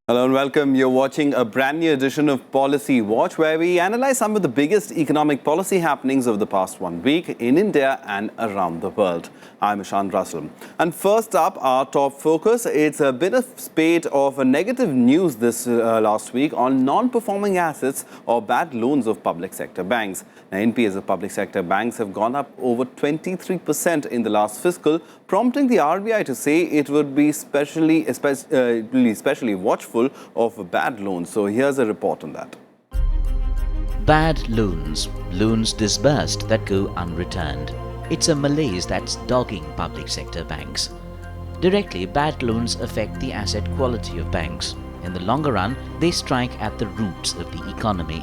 Hello and welcome. You're watching a brand new edition of Policy Watch, where we analyze some of the biggest economic policy happenings of the past 1 week in India and around the world. I'm Ishan. And first up, our top focus. It's been a spate of negative news this last week on non-performing assets or bad loans of public sector banks. Now, NPAs of public sector banks have gone up over 23% in the last fiscal, prompting the RBI to say it would be especially watchful of bad loans. So here's a report on that. Bad loans. Loans disbursed that go unreturned. It's a malaise that's dogging public sector banks. Directly, bad loans affect the asset quality of banks. In the longer run, they strike at the roots of the economy.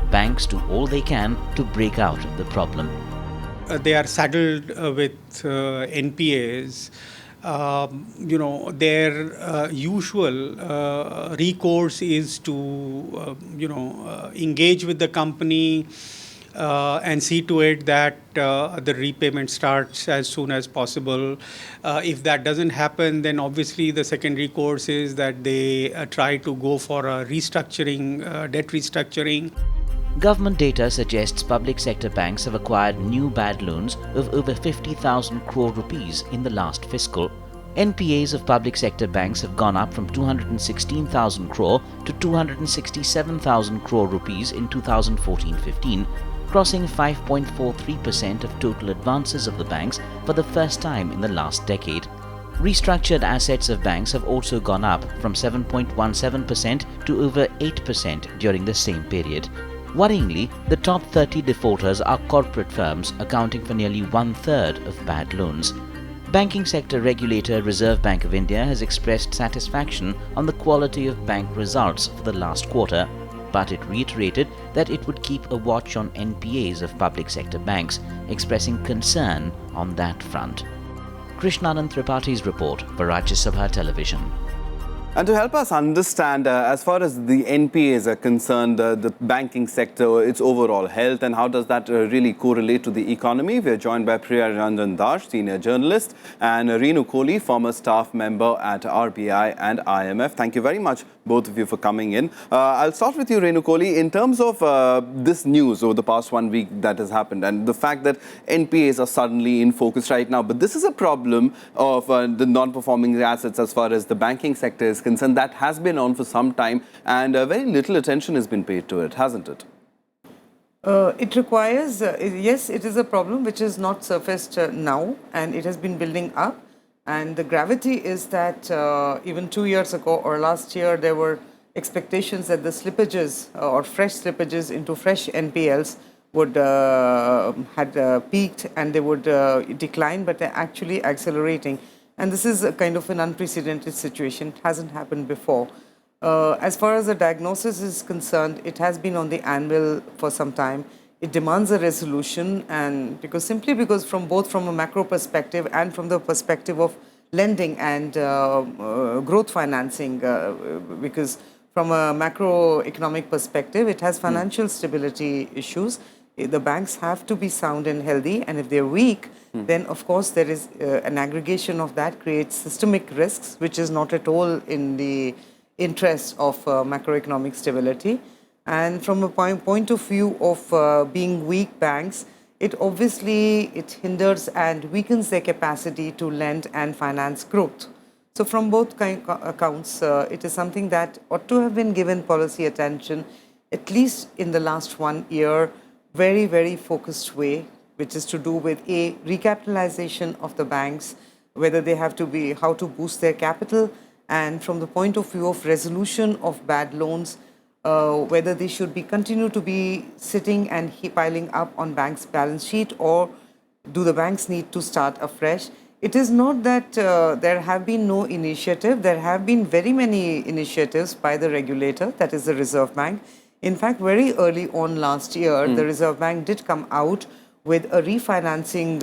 Banks do all they can to break out of the problem. They are saddled with NPAs. Their usual recourse is to, engage with the company and see to it that the repayment starts as soon as possible. If that doesn't happen, then obviously the second recourse is that they try to go for a restructuring, debt restructuring. Government data suggests public sector banks have acquired new bad loans of over 50,000 crore rupees in the last fiscal. NPAs of public sector banks have gone up from 216,000 crore to 267,000 crore rupees in 2014-15, crossing 5.43% of total advances of the banks for the first time in the last decade. Restructured assets of banks have also gone up from 7.17% to over 8% during the same period. Worryingly, the top 30 defaulters are corporate firms, accounting for nearly one-third of bad loans. Banking sector regulator Reserve Bank of India has expressed satisfaction on the quality of bank results for the last quarter, but it reiterated that it would keep a watch on NPAs of public sector banks, expressing concern on that front. Krishnanand Tripathi's report for Rajya Sabha Television. And to help us understand, as far as the NPAs are concerned, the banking sector, its overall health, and how does that really correlate to the economy, we are joined by Priya Ranjan Dash, senior journalist, and Renu Kohli, former staff member at RBI and IMF. Thank you very much, both of you, for coming in. I'll start with you, Renu Kohli. In terms of this news over the past 1 week that has happened, and the fact that NPAs are suddenly in focus right now, but this is a problem of the non-performing assets as far as the banking sector is concerned. That has been on for some time, and very little attention has been paid to it, hasn't it? It requires, yes, it is a problem which is not surfaced now, and it has been building up. And the gravity is that even 2 years ago or last year, there were expectations that the slippages or fresh slippages into fresh NPLs would had peaked and they would decline, but they're actually accelerating. And this is a kind of an unprecedented situation. It hasn't happened before. As far as the diagnosis is concerned, it has been on the anvil for some time. It demands a resolution, and simply because from both from a macro perspective and from the perspective of lending and growth financing, because from a macroeconomic perspective, it has financial stability issues. The banks have to be sound and healthy, and if they're weak, then of course there is an aggregation of that creates systemic risks, which is not at all in the interest of macroeconomic stability. And from a point of view of being weak banks, it hinders and weakens their capacity to lend and finance growth. So from both accounts, it is something that ought to have been given policy attention, at least in the last 1 year, very, very focused way, which is to do with a recapitalization of the banks, whether they have to be, how to boost their capital, and from the point of view of resolution of bad loans, whether they should continue to be sitting and piling up on banks' balance sheet, or do the banks need to start afresh? It is not that there have been no initiative. There have been very many initiatives by the regulator, that is the Reserve Bank. In fact, very early on last year, the Reserve Bank did come out with a refinancing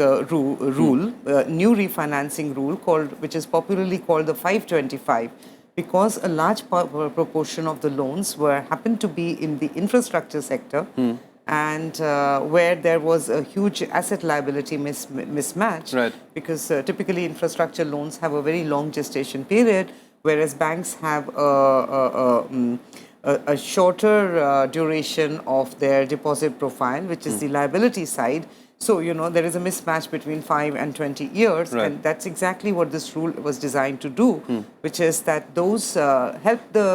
new refinancing rule which is popularly called the 525, because a large proportion of the loans happened to be in the infrastructure sector, and where there was a huge asset liability mismatch, right. because typically infrastructure loans have a very long gestation period, whereas banks have a shorter duration of their deposit profile, which is the liability side. So, there is a mismatch between 5 and 20 years, Right. and that's exactly what this rule was designed to do, which is that those help the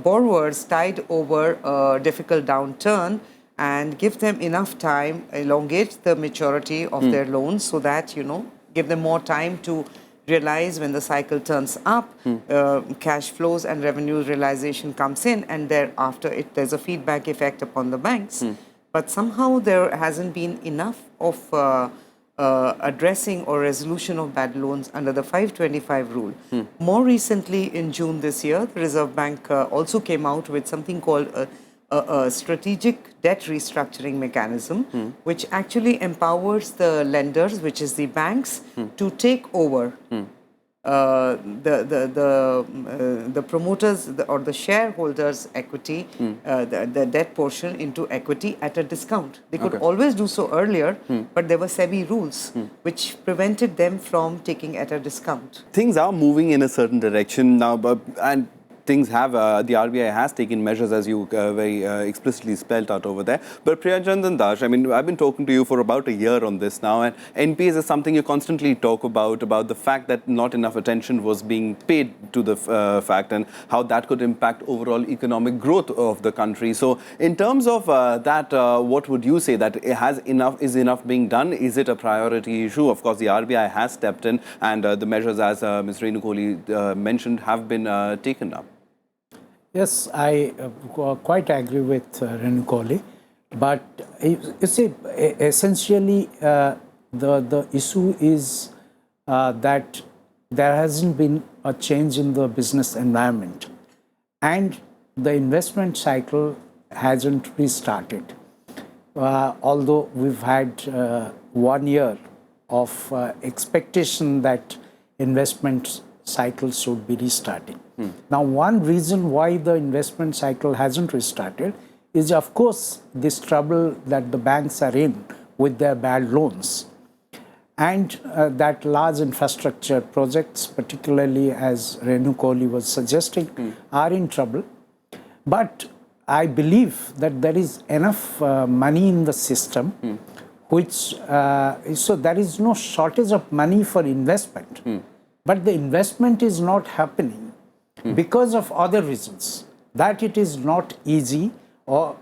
borrowers tide over a difficult downturn and give them enough time, elongate the maturity of their loans so that, give them more time to realize when the cycle turns up, cash flows and revenue realization comes in, and thereafter there's a feedback effect upon the banks. But somehow there hasn't been enough of addressing or resolution of bad loans under the 525 rule. More recently, in June this year, the Reserve Bank also came out with something called a strategic debt restructuring mechanism, which actually empowers the lenders, which is the banks, to take over the promoters or the shareholders' equity, the debt portion into equity at a discount. They could always do so earlier, but there were SEBI rules which prevented them from taking at a discount. Things are moving in a certain direction now, and things have, the RBI has taken measures, as you very explicitly spelled out over there. But Priyaranjan Das, I mean, I've been talking to you for about a year on this now, and NPAs is something you constantly talk about the fact that not enough attention was being paid to the fact and how that could impact overall economic growth of the country. So in terms of that, what would you say that is enough being done? Is it a priority issue? Of course, the RBI has stepped in, and the measures, as Ms. Renu Kohli mentioned, have been taken up. Yes, I quite agree with Renu Kohli. But you see, essentially, the issue is that there hasn't been a change in the business environment, and the investment cycle hasn't restarted. Although we've had 1 year of expectation that investment cycle should be restarting. Now, one reason why the investment cycle hasn't restarted is, of course, this trouble that the banks are in with their bad loans, and that large infrastructure projects, particularly as Renu Kohli was suggesting, are in trouble. But I believe that there is enough money in the system, so there is no shortage of money for investment. But the investment is not happening because of other reasons, that it is not easy, or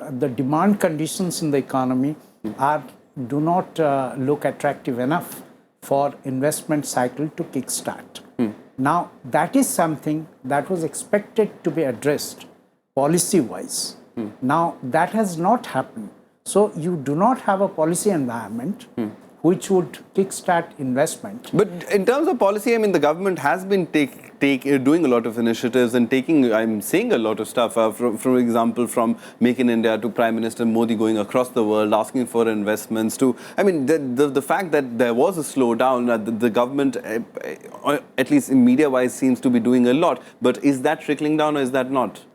the demand conditions in the economy do not look attractive enough for investment cycle to kickstart. Now, that is something that was expected to be addressed policy-wise. Now, that has not happened. So, you do not have a policy environment which would kickstart investment. But in terms of policy, I mean, the government has been doing a lot of initiatives and I'm seeing a lot of stuff, for example, from Make in India to Prime Minister Modi going across the world, asking for investments to, I mean, the fact that there was a slowdown, the government, at least in media-wise, seems to be doing a lot. But is that trickling down or is that not?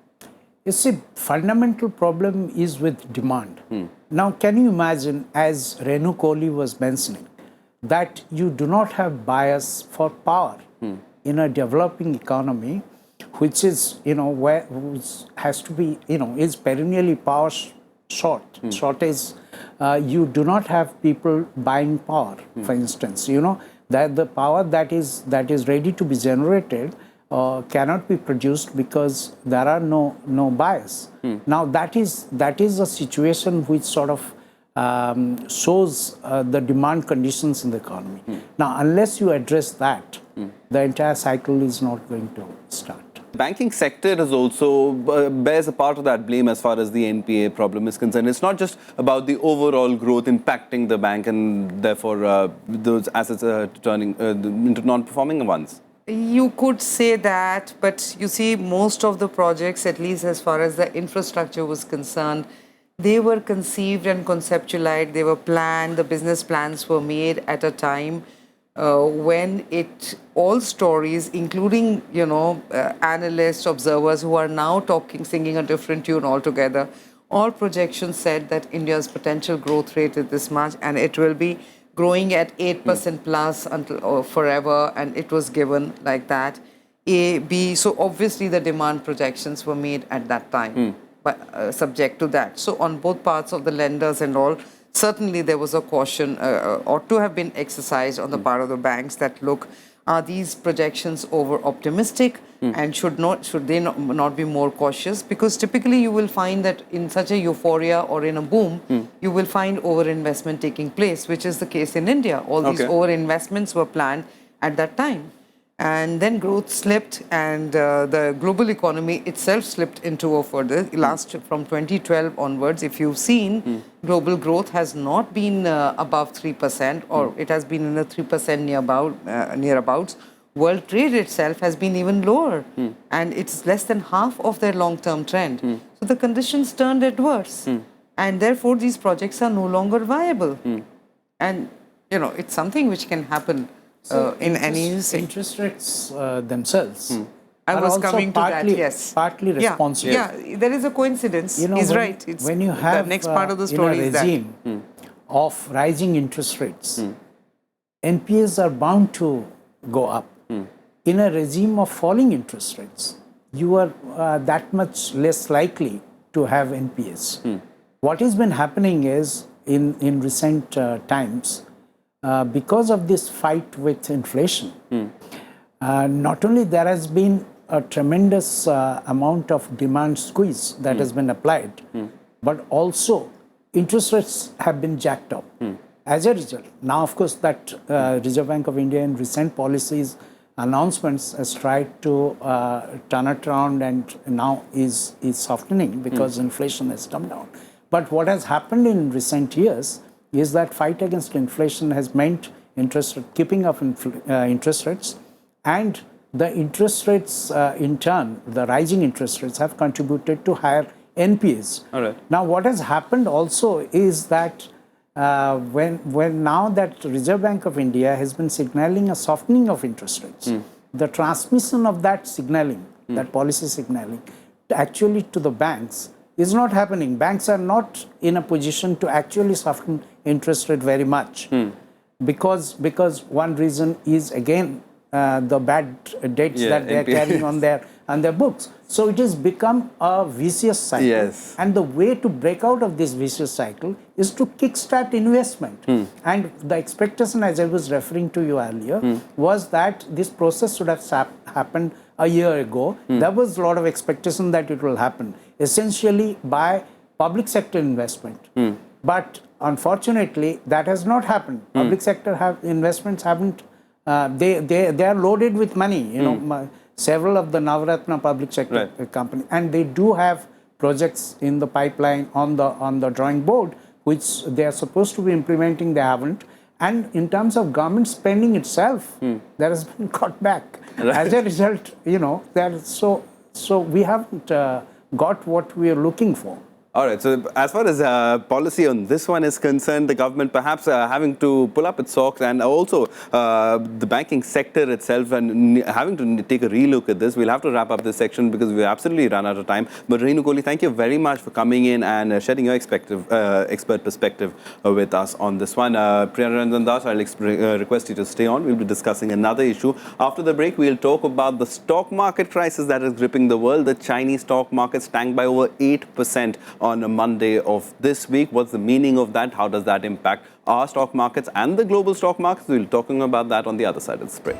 You see, fundamental problem is with demand. Now, can you imagine, as Renu Kohli was mentioning, that you do not have bias for power in a developing economy, which is, has to be, is perennially power shortage. You do not have people buying power, for instance. That the power that is ready to be generated cannot be produced because there are no buyers. Now that is a situation which sort of shows the demand conditions in the economy. Now, unless you address that, the entire cycle is not going to start. The banking sector is also bears a part of that blame as far as the NPA problem is concerned. It's not just about the overall growth impacting the bank and therefore those assets are turning into non-performing ones. You could say that, but you see, most of the projects, at least as far as the infrastructure was concerned, they were conceived and conceptualized, they were planned, the business plans were made at a time when all stories, including, analysts, observers who are now singing a different tune altogether, all projections said that India's potential growth rate is this much and it will be growing at 8% plus until forever, and it was given like that. A, B, so obviously the demand projections were made at that time, but subject to that. So on both parts of the lenders and all, certainly there was a caution ought to have been exercised on the part of the banks that, look, are these projections over optimistic and should they not be more cautious? Because typically you will find that in such a euphoria or in a boom, you will find overinvestment taking place, which is the case in India. All these overinvestments were planned at that time. And then growth slipped, and the global economy itself slipped into a further from 2012 onwards. If you've seen, global growth has not been above 3%, or it has been in the 3% nearabouts. World trade itself has been even lower, and it's less than half of their long-term trend. So the conditions turned adverse, and therefore these projects are no longer viable. And it's something which can happen. In any interest rates themselves. I was coming to that. Yes, partly responsible. Yeah, there is a coincidence. He's right. It's when you have the next part of the story in a regime of rising interest rates, NPAs are bound to go up. In a regime of falling interest rates, you are that much less likely to have NPAs. What has been happening is in recent times. Because of this fight with inflation, not only there has been a tremendous amount of demand squeeze that has been applied, but also interest rates have been jacked up. As a result, now of course that Reserve Bank of India in recent policies announcements has tried to turn it around and now is softening because inflation has come down. But what has happened in recent years is that fight against inflation has meant keeping up interest rates, and the interest rates in turn, the rising interest rates have contributed to higher NPAs. All right. Now what has happened also is that when now that Reserve Bank of India has been signaling a softening of interest rates, the transmission of that signaling, that policy signaling, actually to the banks is not happening. Banks are not in a position to actually soften interest rate very much, because one reason is again the bad debts that they are carrying on their books. So it has become a vicious cycle. Yes. And the way to break out of this vicious cycle is to kickstart investment. And the expectation, as I was referring to you earlier, was that this process should have happened a year ago. There was a lot of expectation that it will happen, essentially by public sector investment. But unfortunately, that has not happened. Public sector investments haven't. They are loaded with money. Several of the Navratna public sector companies, and they do have projects in the pipeline on the drawing board, which they are supposed to be implementing. They haven't. And in terms of government spending itself, there has been cut back. As a result, so we haven't got what we are looking for. All right. So as far as policy on this one is concerned, the government perhaps having to pull up its socks, and also the banking sector itself and having to take a relook at this. We'll have to wrap up this section because we've absolutely run out of time. But Renu Kohli, thank you very much for coming in and sharing your expert perspective with us on this one. Priyaranjan Das, I'll request you to stay on. We'll be discussing another issue. After the break, we'll talk about the stock market crisis that is gripping the world. The Chinese stock markets tanked by over 8% on a Monday of this week. What's the meaning of that? How does that impact our stock markets and the global stock markets? We'll be talking about that on the other side of the break.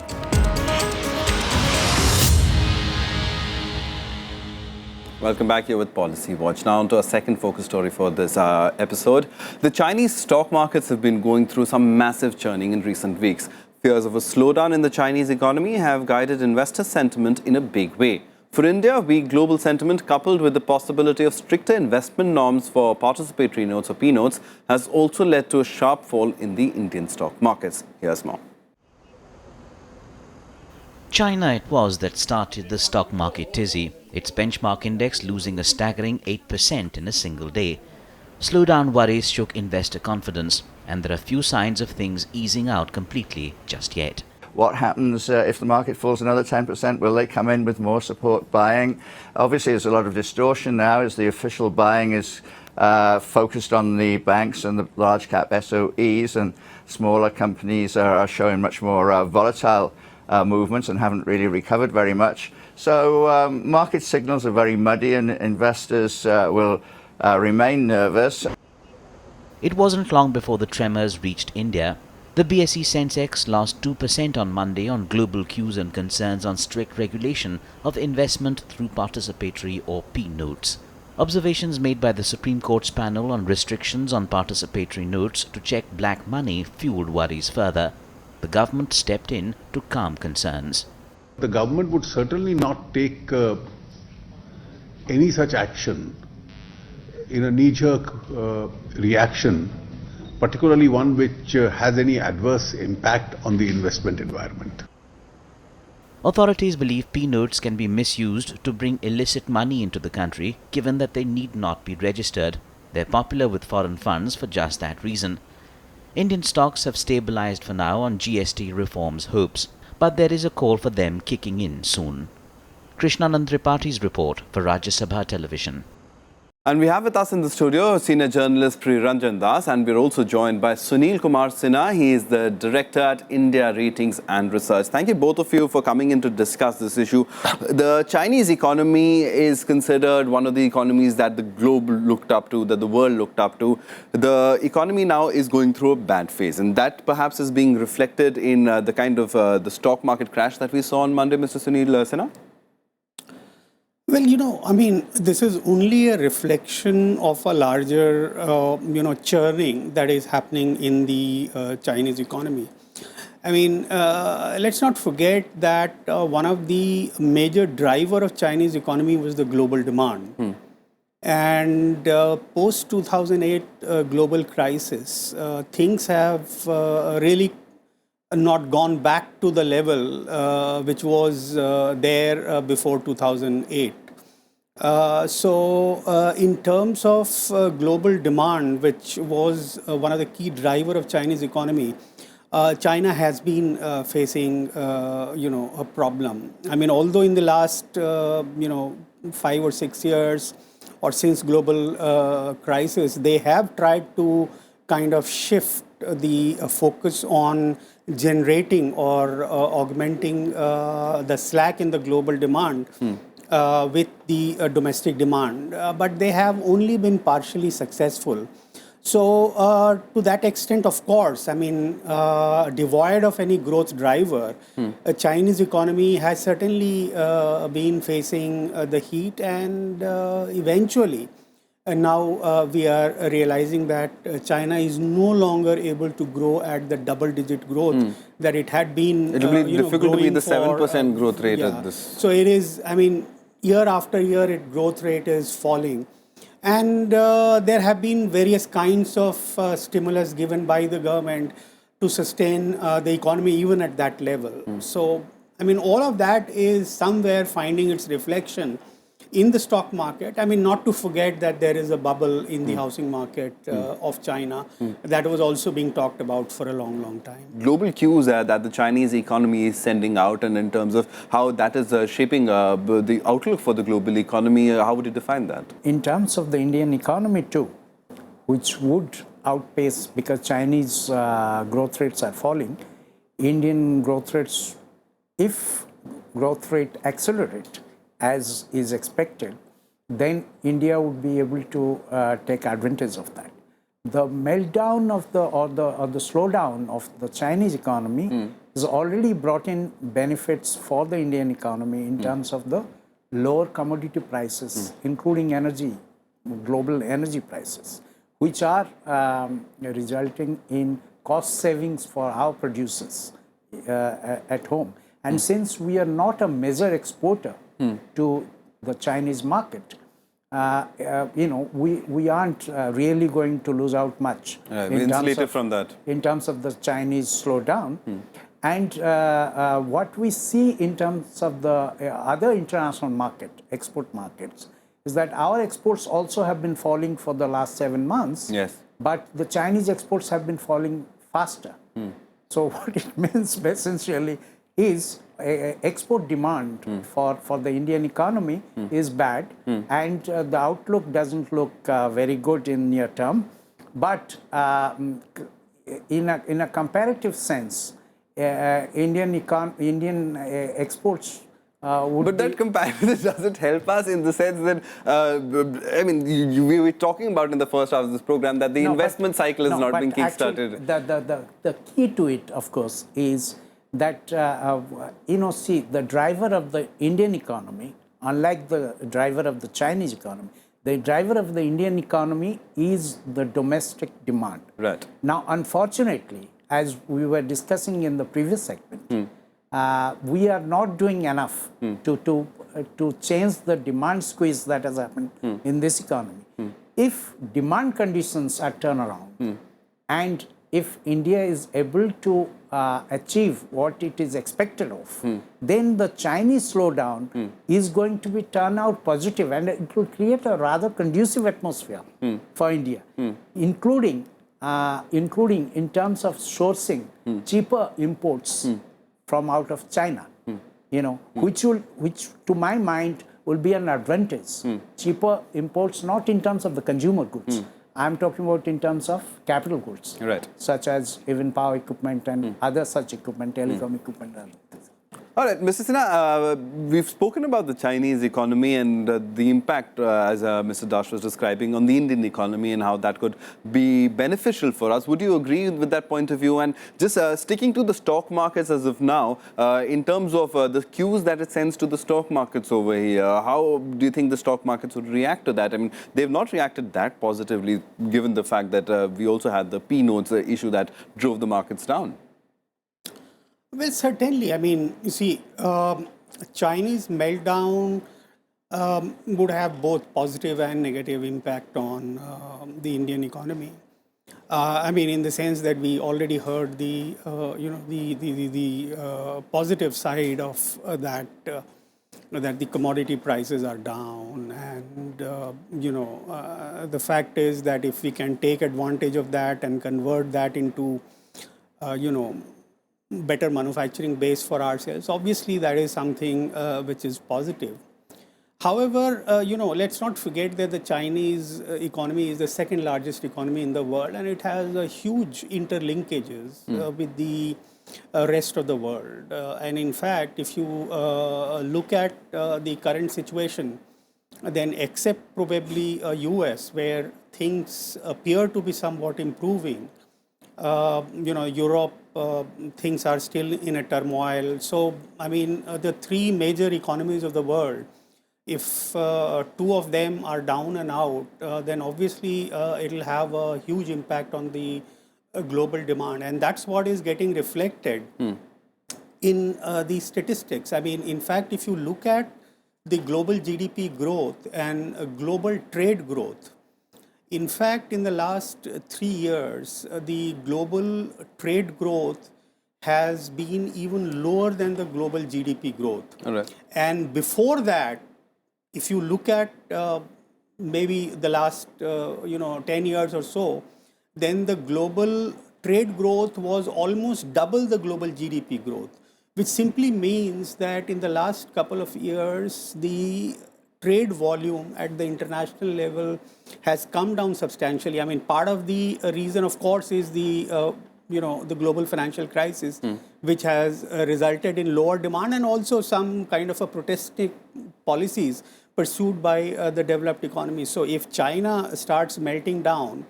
Welcome back here with Policy Watch. Now on to our second focus story for this episode. The Chinese stock markets have been going through some massive churning in recent weeks. Fears of a slowdown in the Chinese economy have guided investor sentiment in a big way. For India, weak global sentiment coupled with the possibility of stricter investment norms for participatory notes or P-notes has also led to a sharp fall in the Indian stock markets. Here's more. China it was that started the stock market tizzy, its benchmark index losing a staggering 8% in a single day. Slowdown worries shook investor confidence, and there are few signs of things easing out completely just yet. What happens if the market falls another 10%? Will they come in with more support buying? Obviously, there's a lot of distortion now as the official buying is focused on the banks and the large cap SOEs, and smaller companies are showing much more volatile movements and haven't really recovered very much. So market signals are very muddy, and investors will remain nervous. It wasn't long before the tremors reached India. The BSE Sensex lost 2% on Monday on global cues and concerns on strict regulation of investment through participatory or P notes. Observations made by the Supreme Court's panel on restrictions on participatory notes to check black money fueled worries further. The government stepped in to calm concerns. The government would certainly not take any such action in a knee-jerk reaction, particularly one which has any adverse impact on the investment environment. Authorities believe P notes can be misused to bring illicit money into the country, given that they need not be registered. They're popular with foreign funds for just that reason. Indian stocks have stabilized for now on GST reforms hopes, but there is a call for them kicking in soon. Krishnanand Tripaঠি's report for Rajya Sabha Television. And we have with us in the studio senior journalist Priyaranjan Das, and we're also joined by Sunil Kumar Sinha. He is the director at India Ratings and Research. Thank you both of you for coming in to discuss this issue. The Chinese economy is considered one of the economies that the globe looked up to, that the world looked up to. The economy now is going through a bad phase, and that perhaps is being reflected in the kind of the stock market crash that we saw on Monday, Mr. Sunil Sinha. Well, I mean, this is only a reflection of a larger, churning that is happening in the Chinese economy. I mean, let's not forget that one of the major driver of Chinese economy was the global demand. And post 2008 global crisis, things have really not gone back to the level which was there before 2008. So in terms of global demand, which was one of the key driver of Chinese economy, China has been facing, a problem. I mean, although in the last, 5 or 6 years or since global crisis, they have tried to kind of shift the focus on generating or augmenting the slack in the global demand with the domestic demand, but they have only been partially successful. So to that extent, of course, I mean, devoid of any growth driver, a Chinese economy has certainly been facing the heat, and eventually, and now we are realizing that China is no longer able to grow at the double-digit growth that it had been. It will be difficult to be the 7% growth rate yeah. at this. So it is, I mean, year after year, its growth rate is falling. And there have been various kinds of stimulus given by the government to sustain the economy even at that level. So, I mean, all of that is somewhere finding its reflection in the stock market. I mean, not to forget that there is a bubble in the housing market of China that was also being talked about for a long, long time. Global cues that the Chinese economy is sending out, and in terms of how that is shaping the outlook for the global economy, how would you define that? In terms of the Indian economy too, which would outpace, because Chinese growth rates are falling, Indian growth rates, if growth rate accelerate as is expected, then India would be able to take advantage of that. The meltdown of or the slowdown of the Chinese economy has already brought in benefits for the Indian economy in terms of the lower commodity prices, including energy, global energy prices, which are resulting in cost savings for our producers at home. And since we are not a major exporter to the Chinese market, we aren't really going to lose out much. We're insulated from that. In terms of the Chinese slowdown. And what we see in terms of the other international market, export markets, is that our exports also have been falling for the last 7 months. Yes. But the Chinese exports have been falling faster. So what it means essentially is export demand for the Indian economy is bad, and the outlook doesn't look very good in near term. But in a comparative sense, Indian exports would But be, that comparison doesn't help us in the sense that, I mean, we were talking about in the first half of this program that the No, investment cycle is no, not but being actually kickstarted. The key to it, of course, is that see, the driver of the Indian economy, unlike the driver of the Chinese economy, the driver of the Indian economy is the domestic demand. Right. Now, unfortunately, as we were discussing in the previous segment, we are not doing enough to change the demand squeeze that has happened in this economy. If demand conditions are turned around, and if India is able to achieve what it is expected of, then the Chinese slowdown is going to be turned out positive, and it will create a rather conducive atmosphere for India, including in terms of sourcing cheaper imports from out of China, which to my mind will be an advantage. Cheaper imports, not in terms of the consumer goods. I'm talking about in terms of capital goods, Right. such as even power equipment and other such equipment, telecom equipment. And things. All right, Mr. Sinha, we've spoken about the Chinese economy and the impact, as Mr. Dash was describing, on the Indian economy and how that could be beneficial for us. Would you agree with that point of view? And just sticking to the stock markets as of now, in terms of the cues that it sends to the stock markets over here, how do you think the stock markets would react to that? I mean, they've not reacted that positively, given the fact that we also had the P notes issue that drove the markets down. Well, certainly. I mean, you see, Chinese meltdown would have both positive and negative impact on the Indian economy. I mean, in the sense that we already heard the positive side of that, that the commodity prices are down, and the fact is that if we can take advantage of that and convert that into better manufacturing base for ourselves, obviously that is something which is positive. However, let's not forget that the Chinese economy is the second largest economy in the world, and it has huge interlinkages with the rest of the world. And in fact, if you look at the current situation, then except probably US, where things appear to be somewhat improving, Europe, things are still in a turmoil. So, I mean, the three major economies of the world, if two of them are down and out, then obviously it will have a huge impact on the global demand. And that's what is getting reflected in these statistics. I mean, in fact, if you look at the global GDP growth and global trade growth, in fact, in the last 3 years, the global trade growth has been even lower than the global GDP growth. All right. And before that, if you look at maybe the last 10 years or so, then the global trade growth was almost double the global GDP growth, which simply means that in the last couple of years, the trade volume at the international level has come down substantially. I mean, part of the reason, of course, is the the global financial crisis, which has resulted in lower demand and also some kind of a protectionist policies pursued by the developed economies. So if China starts melting down,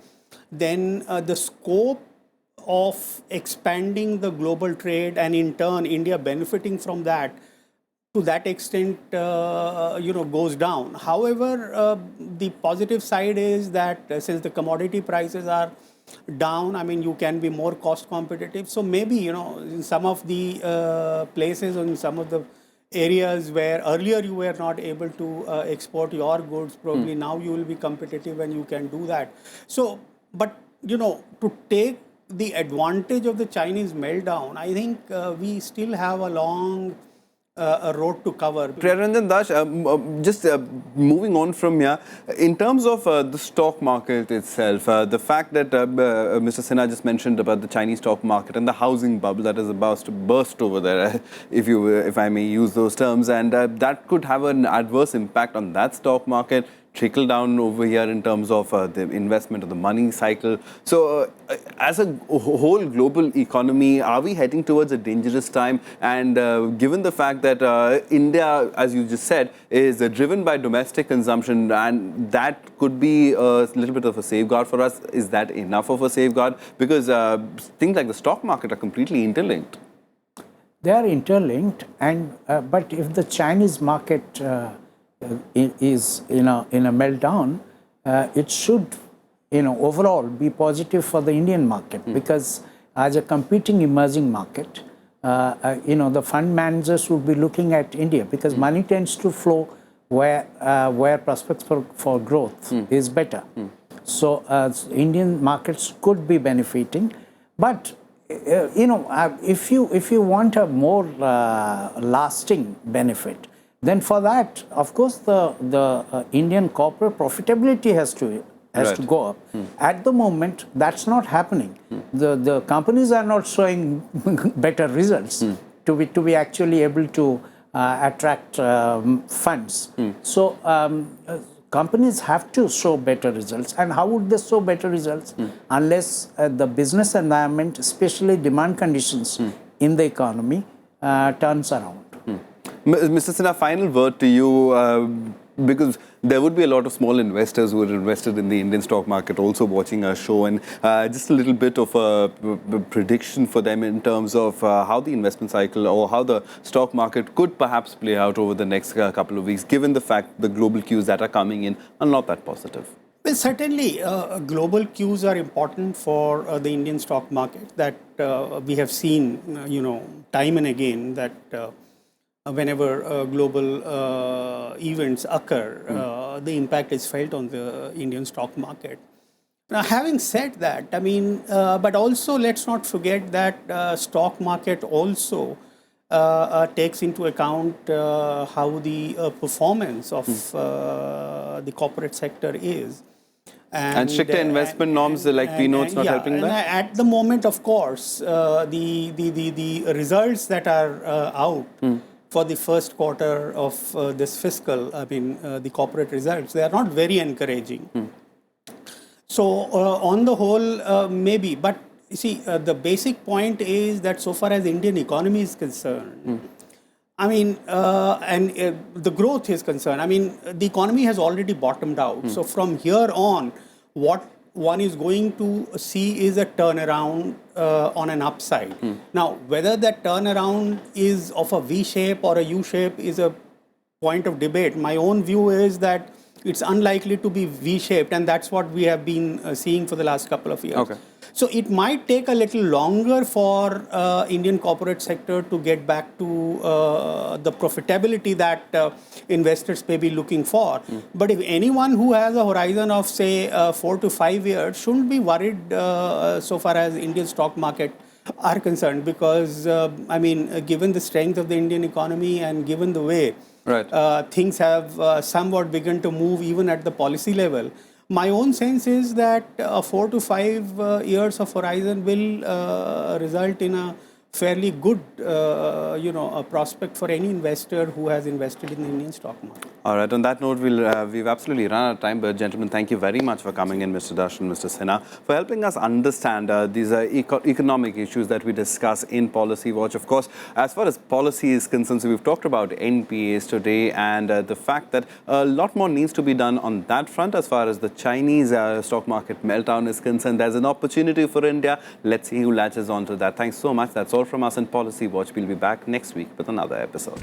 then the scope of expanding the global trade and in turn India benefiting from that, to that extent, goes down. However, the positive side is that since the commodity prices are down, I mean, you can be more cost competitive. So maybe, in some of the places or in some of the areas where earlier you were not able to export your goods, probably now you will be competitive and you can do that. So, but, to take the advantage of the Chinese meltdown, I think we still have a long a road to cover. Priyaranjan Dash, just moving on from here, in terms of the stock market itself, the fact that Mr. Sinha just mentioned about the Chinese stock market and the housing bubble that is about to burst over there, if I may use those terms, and that could have an adverse impact on that stock market. trickle down over here in terms of the investment of the money cycle. So as a whole global economy, are we heading towards a dangerous time? And given the fact that India, as you just said, is driven by domestic consumption, and that could be a little bit of a safeguard for us, is that enough of a safeguard? Because things like the stock market are completely interlinked. They are interlinked, and but if the Chinese market is in a meltdown, it should, overall be positive for the Indian market, because as a competing emerging market, the fund managers would be looking at India, because money tends to flow where prospects for growth is better. So Indian markets could be benefiting, but if you want a more lasting benefit, then for that, of course, the Indian corporate profitability has to go up. At the moment, that's not happening. The companies are not showing better results to be actually able to attract funds. So companies have to show better results. And how would they show better results? Unless the business environment, especially demand conditions in the economy, turns around. Mr. Sinha, final word to you, because there would be a lot of small investors who are invested in the Indian stock market also watching our show, and just a little bit of a prediction for them in terms of how the investment cycle or how the stock market could perhaps play out over the next couple of weeks, given the fact the global cues that are coming in are not that positive. Well, certainly, global cues are important for the Indian stock market. That we have seen, time and again, that whenever global events occur, the impact is felt on the Indian stock market. Now, having said that, but also let's not forget that stock market also takes into account how the performance of the corporate sector is. And stricter investment norms like P-notes not helping that? At the moment, of course, the results that are out for the first quarter of this fiscal, the corporate results, they are not very encouraging. So on the whole, maybe. But you see, the basic point is that so far as Indian economy is concerned, and the growth is concerned, the economy has already bottomed out. So from here on, what one is going to see is a turnaround on an upside. Now, whether that turnaround is of a V shape or a U shape is a point of debate. My own view is that it's unlikely to be V-shaped, and that's what we have been seeing for the last couple of years. Okay. So it might take a little longer for Indian corporate sector to get back to the profitability that investors may be looking for. But if anyone who has a horizon of, say, 4 to 5 years shouldn't be worried so far as Indian stock market are concerned, because, given the strength of the Indian economy and given the way things have somewhat begun to move even at the policy level, my own sense is that 4 to 5 years of horizon will result in a fairly good, a prospect for any investor who has invested in the Indian stock market. All right. On that note, we've absolutely run out of time. But gentlemen, thank you very much for coming in, Mr. Dash and Mr. Sinha, for helping us understand these economic issues that we discuss in Policy Watch. Of course, as far as policy is concerned, so we've talked about NPAs today, and the fact that a lot more needs to be done on that front. As far as the Chinese stock market meltdown is concerned, there's an opportunity for India. Let's see who latches on to that. Thanks so much. That's all from us in Policy Watch. We'll be back next week with another episode.